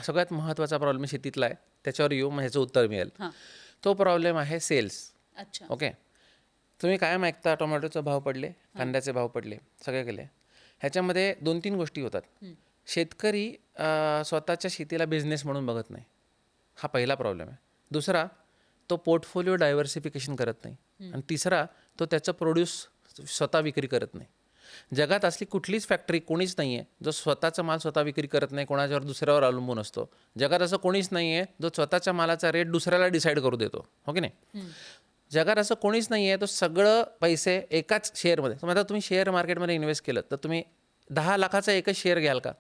सगळ्यात महत्त्वाचा प्रॉब्लेम शेतीतला आहे, त्याच्यावर येऊ, मग ह्याचं उत्तर मिळेल. तो प्रॉब्लेम आहे सेल्स. अच्छा. ओके, तुम्ही कायम ऐकता टोमॅटोचे भाव पडले, कांद्याचे भाव पडले, सगळे केले. ह्याच्यामध्ये 2-3 गोष्टी होतात. शेतकरी स्वतःच्या शेतीला बिझनेस म्हणून बघत नाही, हा पहिला प्रॉब्लेम आहे. दुसरा, तो पोर्टफोलिओ डायव्हर्सिफिकेशन करत नाही. आणि तिसरा, तो त्याचं प्रोड्यूस स्वतः विक्री करत नाही. जगात असली कुठलीच फॅक्टरी कोणीच नाही आहे जो स्वतःचा माल स्वतः विक्री करत नाही, कोणाच्यावर दुसऱ्यावर अवलंबून असतो. जगात असं कोणीच नाही आहे जो स्वतःच्या मालाचा रेट दुसऱ्याला डिसाईड करू देतो, हो की नाही. जगात असं कोणीच नाही आहे तो सगळं पैसे एकाच शेअरमध्ये. आता तुम्ही शेअर मार्केटमध्ये इन्व्हेस्ट केलं तर तुम्ही 10 लाखाचा एकच शेअर घ्याल का?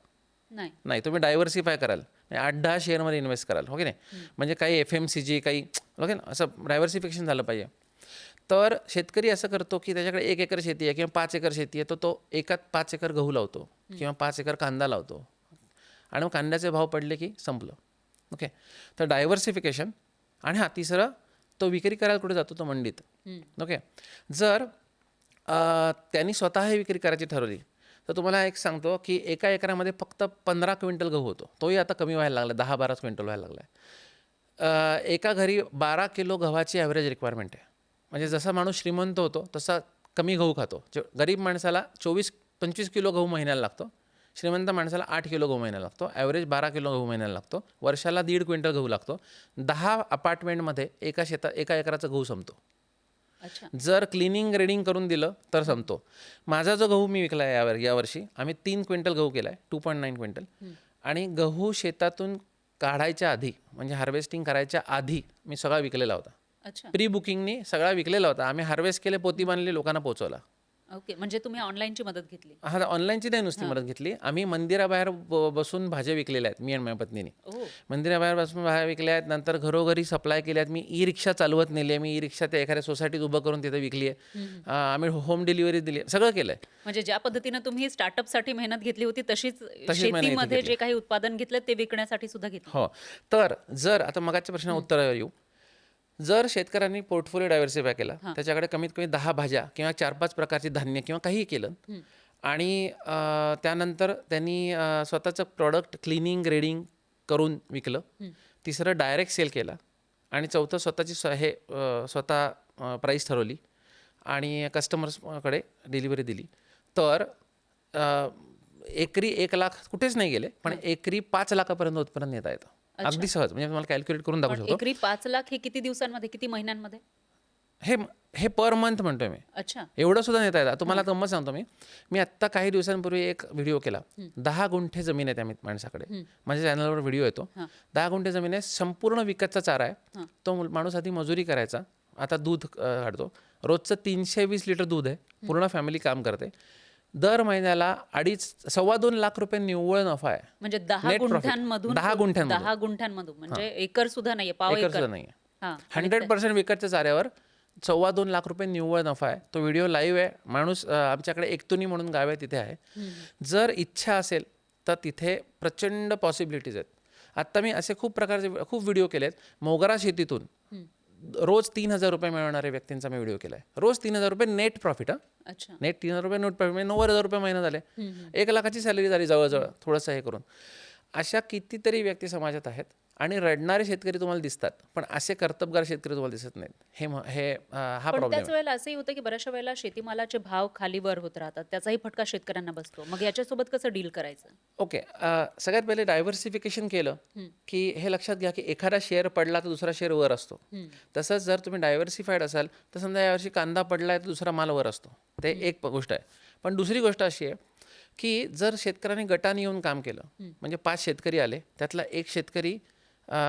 नाही, तुम्ही डायव्हर्सिफाय कराल, 8-10 शेअरमध्ये इन्व्हेस्ट कराल, हो की नाही. म्हणजे काही FMCG, काही ओके ना, असं डायव्हर्सिफिकेशन झालं पाहिजे. तर शेतकरी असं करतो की त्याच्याकडे 1 एकर शेती आहे किंवा 5 एकर शेती आहे, तर तो एकात 5 एकर गहू लावतो किंवा 5 एकर कांदा लावतो, आणि मग कांद्याचे भाव पडले की संपलं. ओके, तर डायव्हर्सिफिकेशन. आणि तिसरं, तो विक्री करायला कुठे जातो? तो मंडीत. ओके, जर त्यांनी स्वतः हे विक्री करायची ठरवली तर तुम्हाला एक सांगतो की एका एकरामध्ये फक्त 15 क्विंटल गहू होतो. तोही आता कमी व्हायला लागला, 10-12 क्विंटल व्हायला लागला आहे. एका घरी 12 किलो गव्हाची ॲव्हरेज रिक्वायरमेंट आहे. म्हणजे जसा माणूस श्रीमंत होतो तसा कमी गहू खातो. गरीब माणसाला 24-25 किलो गहू महिन्याला लागतो, श्रीमंत माणसाला 8 किलो गहू महिन्याला लागतो, ॲव्हरेज 12 किलो गहू महिन्याला लागतो, वर्षाला 1.5 क्विंटल गहू लागतो. 10 अपार्टमेंटमध्ये एका एकराचा गहू संपतो. जर क्लिनिंग ग्रेडिंग करून दिलं तर संपतो. माझा जो गहू मी विकला आहे यावर्षी, आम्ही 3 क्विंटल गहू केला आहे, 2.9 क्विंटल. आणि गहू शेतातून काढायच्या आधी, म्हणजे हार्वेस्टिंग करायच्या आधी मी सगळा विकलेला होता. प्री बुकिंगनी सगळा विकलेला होता. आम्ही हार्वेस्ट केले, पोती बांधली, लोकांना पोहोचवला. ओके, म्हणजे तुम्ही ऑनलाईनची मदत घेतली? हा, ऑनलाईनची नाही, नुसती मदत घेतली. आम्ही मंदिराबाहेर बसून भाज्या विकलेल्या आहेत, मी आणि माझ्या पत्नीने. मंदिराबाहेर बसून भाज्या विकल्या आहेत. नंतर घरोघरी सप्लाय केल्या आहेत. मी ई-रिक्षा चालवत नेली आहे. मी ई-रिक्षा त्या एखाद्या सोसायटीत उभं करून तिथे विकली आहे. आम्ही होम डिलिव्हरी दिली, सगळं केलं आहे. म्हणजे ज्या पद्धतीनं तुम्ही स्टार्टअपसाठी मेहनत घेतली होती तशीच शेतीमध्ये जे काही उत्पादन घेतलं ते विकण्यासाठी सुद्धा घेतलं. हो, तर जर आता मगाच्या प्रश्न उत्तर येऊ, जर शेतकऱ्यांनी पोर्टफोलिओ डायव्हर्सिफाय केला, त्याच्याकडे कमीत कमी 10 भाज्या किंवा 4-5 प्रकारची धान्य किंवा काहीही केलं, आणि त्यानंतर त्यांनी स्वतःचं प्रॉडक्ट क्लिनिंग ग्रेडिंग करून विकलं, तिसरं डायरेक्ट सेल केला, आणि चौथं स्वतःची स्वतः प्राईस ठरवली आणि कस्टमर्सकडे डिलिव्हरी दिली, तर एकरी 1 लाख कुठेच नाही गेले, पण एकरी 5 लाखापर्यंत उत्पन्न नेता येतं अगदी सहज. म्हणजे तुम्हाला कॅल्क्युलेट करून दाखवू शकतो. एकरी 5 लाख हे किती दिवसांमध्ये, किती महिन्यांमध्ये? हे पर मंथ म्हणतोय मी. अच्छा, एवढं सुद्धा नेता येतं. तुम्हाला गंमत सांगतो मी आत्ता काही दिवसांपूर्वी एक व्हिडिओ केला. 10 गुंठे जमीन आहे त्या माणसाकडे, माझ्या चॅनलवर व्हिडिओ येतो. 10 गुंठे जमीन आहे, संपूर्ण विकतचा चारा आहे. तो माणूस आधी मजुरी करायचा, आता दूध काढतो. रोजचं 320 लिटर दूध आहे, पूर्ण फॅमिली काम करते. दर महिन्याला 2.5-2.25 लाख रुपये निव्वळ नफा आहे. म्हणजे 10 गुंठ्यांमधून 10 गुंठ्यांमधून म्हणजे एकर सुद्धा नाहीये, पाव एकर सुद्धा नाही. 100% विकतच्या चाऱ्यावर 2.25 लाख रुपये निव्वळ नफा आहे. तो व्हिडिओ लाईव्ह आहे. माणूस आमच्याकडे एकतुनी म्हणून गाव आहे, तिथे आहे. जर इच्छा असेल तर तिथे प्रचंड पॉसिबिलिटीज आहेत. आत्ता मी असे खूप व्हिडिओ केले आहेत. मोगरा शेतीतून रोज 3,000 रुपये मिळवणाऱ्या व्यक्तींचा मी व्हिडिओ केला आहे. रोज 3,000 रुपये नेट प्रॉफिट. नेट 3,000 रुपये नेट प्रॉफिट म्हणजे 90,000 रुपये महिना झाले. 1 लाखाची सॅलरी झाली जवळजवळ, थोडंसं हे करून. अशा कितीतरी व्यक्ती समाजात आहेत, आणि रडणारे शेतकरी तुम्हाला दिसतात, पण असे कर्तबगार शेतकरी तुम्हाला दिसत नाहीत. हा प्रॉब्लेम. त्याच वेळेला असंही होतं की बऱ्याचशा वेळेला शेतीमालाचे भाव खालीवर होत राहतात, त्याचाही फटका शेतकऱ्यांना बसतो. मग याच्यासोबत कसं डील करायचं? ओके, सगळ्यात पहिले डायव्हर्सिफिकेशन केलं की हे लक्षात घ्या की एखादा शेअर पडला तर दुसरा शेअर वर असतो. तसंच जर तुम्ही डायव्हर्सिफाईड असाल तर समजा यावर्षी कांदा पडला आहे तर दुसरा माल वर असतो. ते एक गोष्ट आहे. पण दुसरी गोष्ट अशी आहे की जर शेतकऱ्यांनी गटाने येऊन काम केलं, म्हणजे 5 शेतकरी आले, त्यातला एक शेतकरी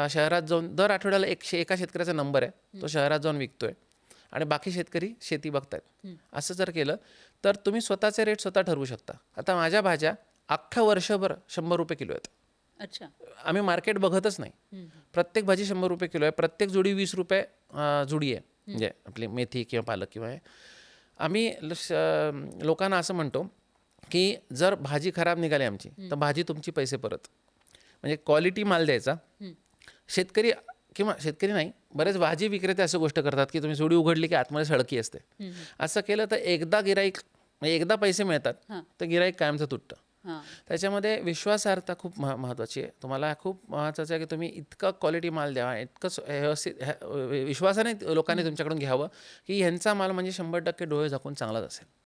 शहरात जाऊन दर आठवड्याला एका शेतकऱ्याचा नंबर आहे, तो शहरात जाऊन विकतोय, आणि बाकी शेतकरी शेती बघतायत. असं जर केलं तर तुम्ही स्वतःचे रेट स्वतः ठरवू शकता. आता माझ्या भाज्या अख्खं वर्षभर 100 रुपये किलो आहेत. अच्छा, आम्ही मार्केट बघतच नाही. प्रत्येक भाजी 100 रुपये किलो आहे, प्रत्येक जोडी 20 रुपये जुडी आहे. म्हणजे आपली मेथी किंवा पालक किंवा हे. आम्ही लोकांना असं म्हणतो की जर भाजी खराब निघाली आमची तर भाजी तुमची पैसे परत. म्हणजे क्वालिटी माल द्यायचा. शेतकरी नाही, बरेच भाजी विक्रेते असं गोष्ट करतात की तुम्ही जोडी उघडली की आतमध्ये सळकी असते. असं केलं तर एकदा पैसे मिळतात तर गिराईक कायमचं तुटतं. हां. त्याच्यामध्ये विश्वासार्हता खूप महत्त्वाची आहे. तुम्हाला खूप महत्त्वाचं आहे की तुम्ही इतकं क्वालिटी माल द्यावा, इतकं व्यवस्थित विश्वासाने लोकांनी तुमच्याकडून घ्यावं की ह्यांचा माल म्हणजे 100% डोळे झाकून चांगलाच असेल.